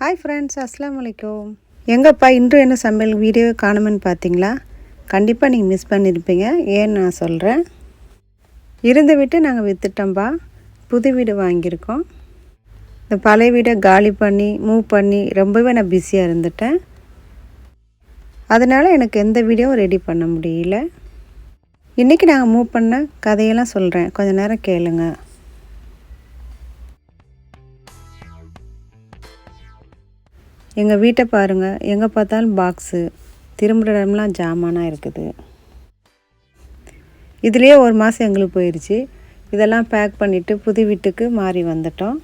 Hi friends, அஸ்ஸலாமு அலைக்கும். எங்கப்பா இன்று என்ன சமையல் வீடியோ காணுமென்னு பார்த்தீங்களா? கண்டிப்பாக நீங்கள் மிஸ் பண்ணியிருப்பீங்க. ஏன்னு நான் சொல்கிறேன். இருந்த வீட்டை நாங்கள் விற்றுட்டோம்ப்பா. புது வீடு வாங்கியிருக்கோம். இந்த பழைய வீடை காலி பண்ணி மூவ் பண்ணி ரொம்பவே நான் பிஸியாக இருந்துட்டேன். அதனால் எனக்கு எந்த வீடியோவும் ரெடி பண்ண முடியல. இன்றைக்கி நாங்கள் மூவ் பண்ண கதையெல்லாம் சொல்கிறேன், கொஞ்சம் நேரம் கேளுங்க. எங்கள் வீட்டை பாருங்கள், எங்கே பார்த்தாலும் பாக்ஸு, திரும்புகிற இடம்லாம் ஜாமானாக இருக்குது. இதுலேயே ஒரு மாதம் எங்களுக்கு போயிடுச்சு. இதெல்லாம் பேக் பண்ணிவிட்டு புது வீட்டுக்கு மாறி வந்துட்டோம்.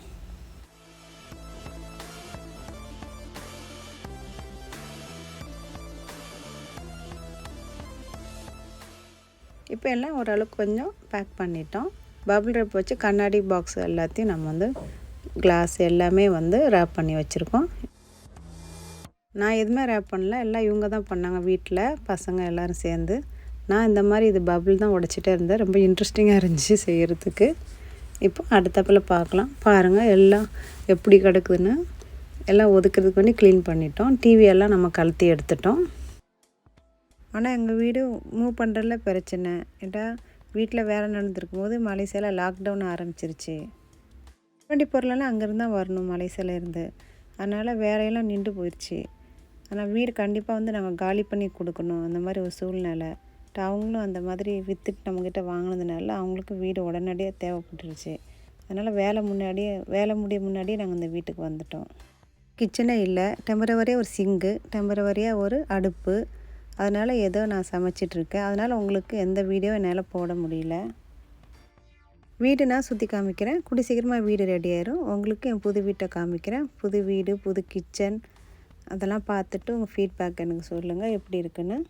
இப்போ எல்லாம் ஓரளவுக்கு கொஞ்சம் பேக் பண்ணிட்டோம். பபிள் ரேப் வச்சு கண்ணாடி பாக்ஸ் எல்லாத்தையும் நம்ம கிளாஸ் எல்லாமே ரேப் பண்ணி வச்சுருக்கோம். நான் எதுவுமே ரேப் பண்ணல, எல்லாம் இவங்க தான் பண்ணாங்க. வீட்டில் பசங்க எல்லோரும் சேர்ந்து. நான் இந்த மாதிரி இது பபிள் தான் உடைச்சிட்டே இருந்தேன். ரொம்ப இன்ட்ரெஸ்டிங்காக இருந்துச்சு செய்கிறதுக்கு. இப்போ அடுத்தப்பில் பார்க்கலாம். பாருங்கள் எல்லாம் எப்படி கிடக்குதுன்னு. எல்லாம் ஒதுக்கிறதுக்கு வேண்டி க்ளீன் பண்ணிட்டோம். டிவியெல்லாம் நம்ம கழட்டி எடுத்துட்டோம். ஆனால் எங்கள் வீடு மூவ் பண்ணுறதுல பிரச்சனை. ஏட்டா வீட்டில் வேலை நடந்துருக்கும் போது மலேசியாவில் லாக்டவுன் ஆரம்பிச்சிருச்சு. வண்டி பொருளெல்லாம் அங்கேருந்து தான் வரணும், மலேசியாவில் இருந்து. அதனால் வேலையெல்லாம் நின்று போயிடுச்சு. ஆனால் வீடு கண்டிப்பாக நாங்கள் காலி பண்ணி கொடுக்கணும், அந்த மாதிரி ஒரு சூழ்நிலை. அவங்களும் அந்த மாதிரி விற்றுட்டு நம்மக்கிட்ட வாங்கினதுனால அவங்களுக்கும் வீடு உடனடியாக தேவைப்பட்டுருச்சு. அதனால் வேலை முடிய முன்னாடியே நாங்கள் இந்த வீட்டுக்கு வந்துட்டோம். கிச்சனே இல்லை, டெம்பரவரியாக ஒரு சிங்கு, டெம்பரவரியாக ஒரு அடுப்பு. அதனால் ஏதோ நான் சமைச்சிட்ருக்கேன். அதனால் உங்களுக்கு எந்த வீடியோ என்னால் போட முடியல. வீடு நான் சுற்றி காமிக்கிறேன். கூடி சீக்கிரமாக வீடு ரெடி ஆயிரும். உங்களுக்கு என் புது வீட்டை காமிக்கிறேன். புது வீடு, புது கிச்சன், அதெல்லாம் பார்த்துட்டு உங்கள் ஃபீட்பேக் எனக்கு சொல்லுங்கள் எப்படி இருக்குன்னு.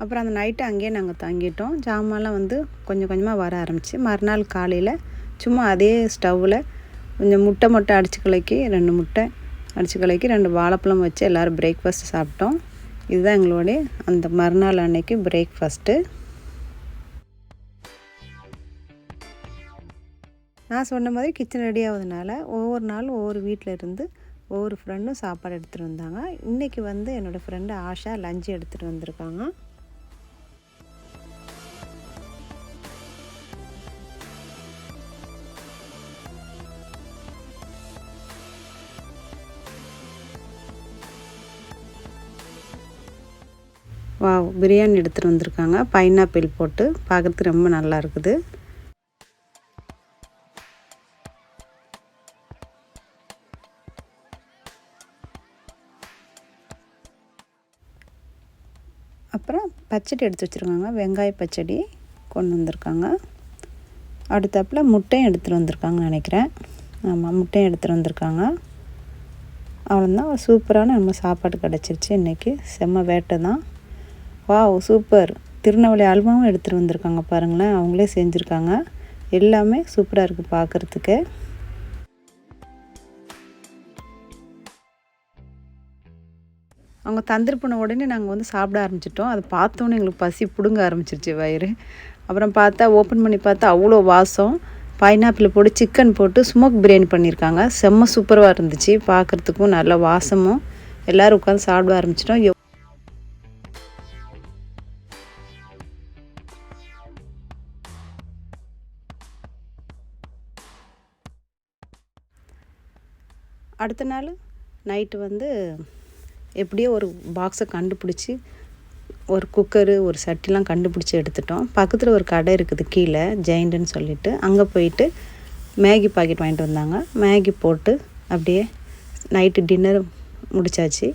அப்புறம் அந்த நைட்டு அங்கேயே நாங்கள் தங்கிட்டோம். ஜாமான்லாம் கொஞ்சம் கொஞ்சமாக வர ஆரம்பிச்சு. மறுநாள் காலையில் சும்மா அதே ஸ்டவ்வில் கொஞ்சம் முட்டை அடித்து கலக்கி 2 முட்டை அடித்து கலக்கி 2 வாழைப்பழம் வச்சு எல்லோரும் பிரேக்ஃபாஸ்ட்டு சாப்பிட்டோம். இதுதான் எங்களுடைய அந்த மறுநாள் அன்னைக்கு பிரேக்ஃபாஸ்ட்டு. நான் சொன்ன மாதிரி கிச்சன் ரெடி ஆகுதுனால ஒவ்வொரு நாளும் ஒவ்வொரு வீட்டில் இருந்து ஒவ்வொரு ஃப்ரெண்டும் சாப்பாடு எடுத்துகிட்டு வந்தாங்க. இன்றைக்கி என்னோடய ஃப்ரெண்டு ஆஷா லஞ்சு எடுத்துகிட்டு வந்திருக்காங்க. வாவ், பிரியாணி எடுத்துகிட்டு வந்திருக்காங்க. பைனாப்பிள் போட்டு பார்க்குறதுக்கு ரொம்ப நல்லா இருக்குது. அப்புறம் பச்சடி எடுத்து வச்சுருக்காங்க. வெங்காய பச்சடி கொண்டு வந்திருக்காங்க. அடுத்தாப்பில் முட்டையும் எடுத்துகிட்டு வந்திருக்காங்கன்னு நினைக்கிறேன். ஆமாம், முட்டையும் எடுத்துகிட்டு வந்திருக்காங்க. அவ்வளோதான், சூப்பரான நம்ம சாப்பாடு கிடச்சிருச்சு. இன்றைக்கி செம்ம வேட்டை தான். Wow, super. திருநெல்வேலி அல்வாவும் எடுத்துகிட்டு வந்திருக்காங்க பாருங்களேன். அவங்களே செஞ்சுருக்காங்க. எல்லாமே சூப்பராக இருக்குது பார்க்குறதுக்கு. அவங்க தந்துட்டு போன உடனே நாங்கள் சாப்பிட ஆரம்பிச்சிட்டோம். அதை பார்த்தோன்னே எங்களுக்கு பசி பிடுங்க ஆரம்பிச்சிருச்சு வயிறு. அப்புறம் ஓப்பன் பண்ணி பார்த்தா அவ்வளோ வாசம். பைனாப்பிள் போட்டு சிக்கன் போட்டு ஸ்மோக் பிரியாணி பண்ணியிருக்காங்க. செம்ம சூப்பராக இருந்துச்சு பார்க்குறதுக்கும், நல்ல வாசமும். எல்லோரும் உட்காந்து சாப்பிட ஆரம்பிச்சிட்டோம். அடுத்த நாள் நைட்டு எப்படியோ ஒரு பாக்ஸை கண்டுபிடிச்சி, ஒரு குக்கரு, ஒரு சட்டிலாம் கண்டுபிடிச்சி எடுத்துட்டோம். பக்கத்தில் ஒரு கடை இருக்குது கீழே, ஜெயிண்ட்டுன்னு சொல்லிட்டு. அங்கே போயிட்டு மேகி பாக்கெட் வாங்கிட்டு வந்தாங்க. மேகி போட்டு அப்படியே நைட்டு டின்னர் முடித்தாச்சு.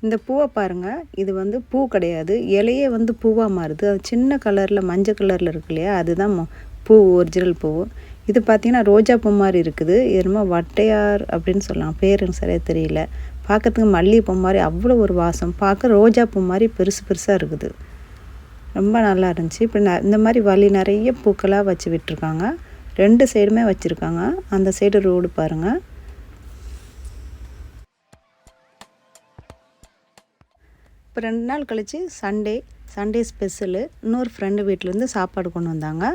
இந்த பூவை பாருங்கள், இது வந்து பூ கிடையாது, இலையே வந்து பூவாக மாறுது. அது சின்ன கலரில் மஞ்சள் கலரில் இருக்கு இல்லையா, அதுதான் பூ, ஒரிஜினல் பூ. இது பார்த்திங்கன்னா ரோஜா பூ மாதிரி இருக்குது. இது ரொம்ப வட்டையார் அப்படின்னு சொல்லலாம், பேர் எனக்கு சரியாக தெரியல. பார்க்கறதுக்கு மல்லிகைப்பூ மாதிரி அவ்வளோ ஒரு வாசம், பார்க்க ரோஜா பூ மாதிரி பெருசு பெருசாக இருக்குது. ரொம்ப நல்லா இருந்துச்சு. இப்போ இந்த மாதிரி வழி நிறைய பூக்களாக வச்சு விட்டுருக்காங்க. 2 சைடுமே வச்சுருக்காங்க. அந்த சைடு ரோடு பாருங்கள். இப்போ 2 நாள் கழித்து சண்டே ஸ்பெஷலு இன்னொரு ஃப்ரெண்டு வீட்டிலேருந்து சாப்பாடு கொண்டு வந்தாங்க.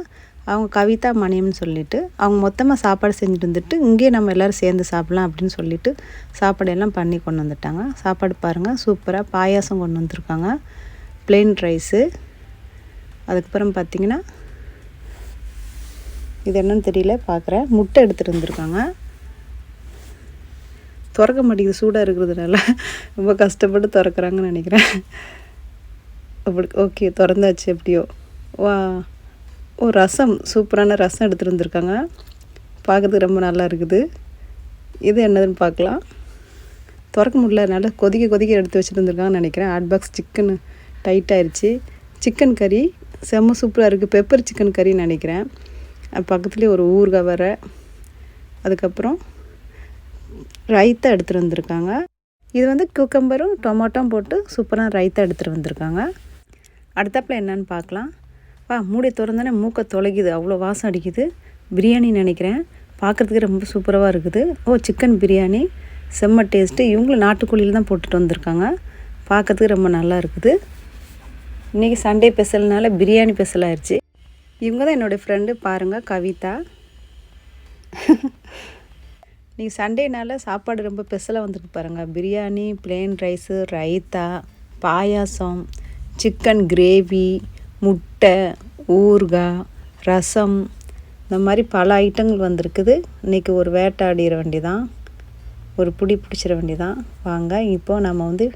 அவங்க கவிதா மணியம்னு சொல்லிவிட்டு அவங்க மொத்தமாக சாப்பாடு செஞ்சுட்டு வந்துட்டு இங்கேயே நம்ம எல்லோரும் சேர்ந்து சாப்பிட்லாம் அப்படின்னு சொல்லிவிட்டு சாப்பாடெல்லாம் பண்ணி கொண்டு வந்துட்டாங்க. சாப்பாடு பாருங்கள், சூப்பராக பாயாசம் கொண்டு வந்திருக்காங்க, ப்ளெயின் ரைஸு. அதுக்கப்புறம் பார்த்திங்கன்னா இது என்னன்னு தெரியல, பார்க்குறேன். முட்டை எடுத்துகிட்டு வந்திருக்காங்க. திறக்க மாட்டேங்குது, சூடாக இருக்கிறதுனால ரொம்ப கஷ்டப்பட்டு திறக்கிறாங்கன்னு நினைக்கிறேன். அப்படி ஓகே, திறந்தாச்சு எப்படியோ. வா, ரசம், சூப்பரான ரசம் எடுத்துகிட்டு வந்திருக்காங்க. பார்க்குறதுக்கு ரொம்ப நல்லா இருக்குது. இது என்னதுன்னு பார்க்கலாம். திறக்க முடியல, நல்லா கொதிக்க எடுத்து வச்சுட்டு வந்துருக்காங்கன்னு நினைக்கிறேன். ஹாட் பாக்ஸ் சிக்கன் டைட் ஆயிடுச்சு. சிக்கன் கறி செம்ம சூப்பராக இருக்குது, பெப்பர் சிக்கன் கறின்னு நினைக்கிறேன். பக்கத்துலேயே ஒரு ஊறுகாய் வர. அதுக்கப்புறம் ரைத்தா எடுத்துகிட்டு வந்திருக்காங்க. இது வந்து குக்கம்பரும் டொமேட்டோவும் போட்டு சூப்பராக ரைத்தா எடுத்துகிட்டு வந்திருக்காங்க. அடுத்தப்பில் என்னன்னு பார்க்கலாம். மூடி திறந்தோன்னே மூக்கை தொலைக்குது, அவ்வளோ வாசம் அடிக்குது. பிரியாணி நினைக்கிறேன், பார்க்குறதுக்கு ரொம்ப சூப்பராக இருக்குது. சிக்கன் பிரியாணி செம்ம டேஸ்ட்டு. இவங்களும் நாட்டுக்கோழியில் தான் போட்டுட்டு வந்திருக்காங்க. பார்க்குறதுக்கு ரொம்ப நல்லா இருக்குது. இன்றைக்கி சண்டே ஸ்பெஷல்னால பிரியாணி ஸ்பெஷல் ஆயிடுச்சு. இவங்க தான் என்னோடய ஃப்ரெண்டு பாருங்கள், கவிதா. இன்றைக்கி சண்டேனால சாப்பாடு ரொம்ப ஸ்பெஷலாக வந்துருக்கு பாருங்கள். பிரியாணி, ப்ளெயின் ரைஸு, ரைத்தா, பாயாசம், சிக்கன் கிரேவி, முட்டை, ஊறுகாய், ரசம், இந்த மாதிரி பல ஐட்டங்கள் வந்திருக்குது. இன்றைக்கி ஒரு வேட்டாடிற வேண்டி தான், ஒரு பிடிச்சிட வேண்டி தான். வாங்க இப்போது நம்ம வந்து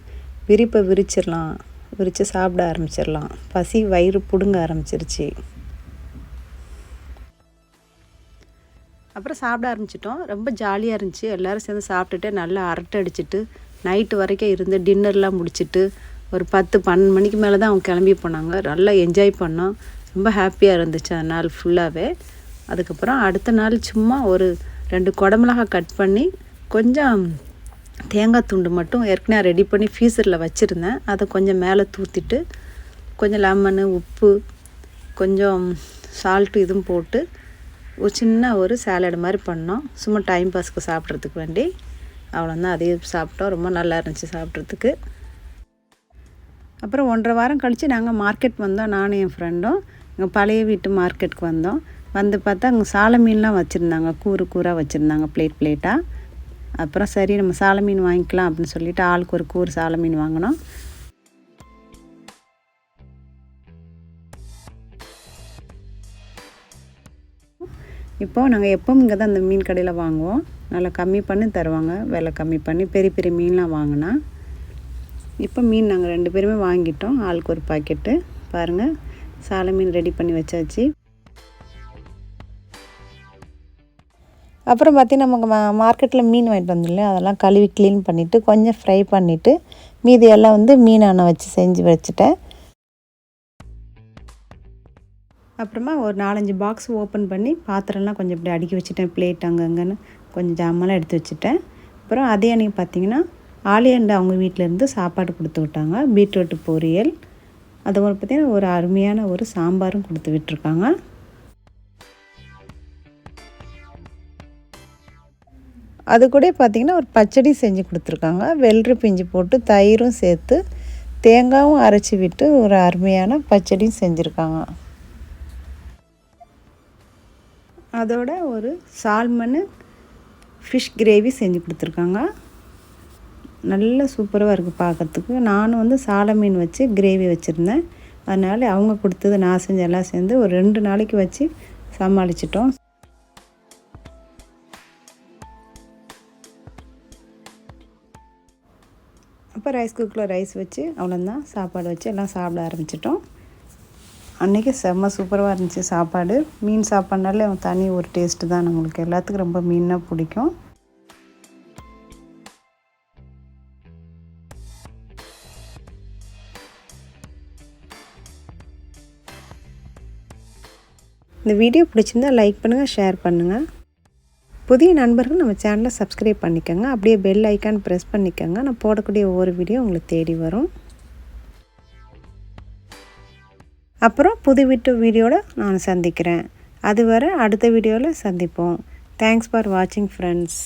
விரித்து சாப்பிட ஆரம்பிச்சிடலாம். பசி வயிறு பிடுங்க ஆரம்பிச்சிருச்சு. அப்புறம் சாப்பிட ஆரம்பிச்சிட்டோம். ரொம்ப ஜாலியாக இருந்துச்சு. எல்லோரும் சேர்ந்து சாப்பிட்டுட்டு நல்லா அரட்டை அடிச்சுட்டு நைட்டு வரைக்கும் இருந்து டின்னர்லாம் முடிச்சுட்டு ஒரு 10-12 மணிக்கு மேலே தான் அவங்க கிளம்பி போனாங்க. நல்லா என்ஜாய் பண்ணோம். ரொம்ப ஹாப்பியாக இருந்துச்சு அந்த நாள் ஃபுல்லாகவே. அதுக்கப்புறம் அடுத்த நாள் சும்மா ஒரு 2 குடமிளகாய் கட் பண்ணி கொஞ்சம் தேங்காய் துண்டு மட்டும் ஏற்கனவே ரெடி பண்ணி ஃப்ரீசரில் வச்சுருந்தேன். அதை கொஞ்சம் மேலே தூத்திட்டு கொஞ்சம் லெமனு, உப்பு, கொஞ்சம் சால்ட்டு இதுவும் போட்டு ஒரு சின்ன ஒரு சாலட் மாதிரி பண்ணோம். சும்மா டைம் பாஸ்க்கு சாப்பிட்றதுக்கு வேண்டி. அவ்வளோதான், அதையும் சாப்பிட்டோம். ரொம்ப நல்லா இருந்துச்சு சாப்பிட்றதுக்கு. அப்புறம் 1.5 வாரம் கழித்து நாங்கள் மார்க்கெட் வந்தோம். நானும் என் ஃப்ரெண்டும் எங்கள் பழைய வீட்டு மார்க்கெட்டுக்கு வந்தோம். வந்து பார்த்தா அங்கே சால மீன்லாம் வச்சுருந்தாங்க, கூறாக வச்சுருந்தாங்க, பிளேட்டாக. அப்புறம் சரி நம்ம சால மீன் வாங்கிக்கலாம் அப்படின்னு சொல்லிவிட்டு ஆளுக்கு ஒரு கூறு சால மீன் வாங்கினோம். இப்போது நாங்கள் எப்பவும் இங்கே தான் அந்த மீன் கடையில் வாங்குவோம். நல்லா கம்மி பண்ணி தருவாங்க, விலை கம்மி பண்ணி. பெரிய மீன்லாம் வாங்கினா இப்போ மீன் நாங்கள் 2 பேருமே வாங்கிட்டோம். ஆளுக்கு ஒரு பாக்கெட்டு. பாருங்கள், சால மீன் ரெடி பண்ணி வச்சாச்சு. அப்புறம் பார்த்திங்கன்னா நமக்கு மார்க்கெட்டில் மீன் வாங்கிட்டு வந்துடல, அதெல்லாம் கழுவி க்ளீன் பண்ணிவிட்டு கொஞ்சம் ஃப்ரை பண்ணிவிட்டு மீதியெல்லாம் வந்து மீனான வச்சு செஞ்சு வச்சுட்டேன். அப்புறமா ஒரு 4-5 பாக்ஸ் ஓப்பன் பண்ணி பாத்திரம்லாம் கொஞ்சம் இப்படி அடுக்கி வச்சுட்டேன். பிளேட் அங்கங்கன்னு கொஞ்சம் ஜாமெல்லாம் எடுத்து வச்சுட்டேன். அப்புறம் அதே அன்றைக்கி பார்த்திங்கன்னா ஆலியண்டு அவங்க வீட்டிலேருந்து சாப்பாடு கொடுத்து விட்டாங்க. பீட்ரூட்டு பொரியல், அது ஒரு பார்த்திங்கன்னா ஒரு அருமையான ஒரு சாம்பாரும் கொடுத்து விட்டுருக்காங்க. அது கூட பார்த்திங்கன்னா ஒரு பச்சடி செஞ்சு கொடுத்துருக்காங்க. வெள்ளரி பிஞ்சு போட்டு தயிரும் சேர்த்து தேங்காயும் அரைச்சி விட்டு ஒரு அருமையான பச்சடியும் செஞ்சுருக்காங்க. அதோட ஒரு சால்மனு ஃபிஷ் கிரேவி செஞ்சு கொடுத்துருக்காங்க. நல்ல சூப்பராக இருக்குது பார்க்கறதுக்கு. நானும் வந்து சால மீன் வச்சு கிரேவி வச்சுருந்தேன். அதனால் அவங்க கொடுத்தது நான் செஞ்சு எல்லாம் சேர்ந்து ஒரு 2 நாளைக்கு வச்சு சமாளிச்சிட்டோம். அப்போ ரைஸ் குக்கரில் ரைஸ் வச்சு அவ்வளோதான், சாப்பாடு வச்சு எல்லாம் சாப்பிட ஆரம்பிச்சிட்டோம். அன்றைக்கி செம்ம சூப்பராக இருந்துச்சு சாப்பாடு. மீன் சாப்பாடுனாலே தனி ஒரு டேஸ்ட்டு தான். நம்மளுக்கு எல்லாத்துக்கும் ரொம்ப மீனாக பிடிக்கும். இந்த வீடியோ பிடிச்சிருந்தா லைக் பண்ணுங்கள், ஷேர் பண்ணுங்கள். புதிய நண்பர்கள் நம்ம சேனலை சப்ஸ்கிரைப் பண்ணிக்கோங்க. அப்படியே பெல் ஐக்கான் ப்ரெஸ் பண்ணிக்கோங்க. நான் போடக்கூடிய ஒவ்வொரு வீடியோ உங்களுக்கு தேடி வரும். அப்புறம் புது வீடியோவில் நான் சந்திக்கிறேன். அதுவரை அடுத்த வீடியோவில் சந்திப்போம். தேங்க்ஸ் ஃபார் வாட்சிங் ஃப்ரெண்ட்ஸ்.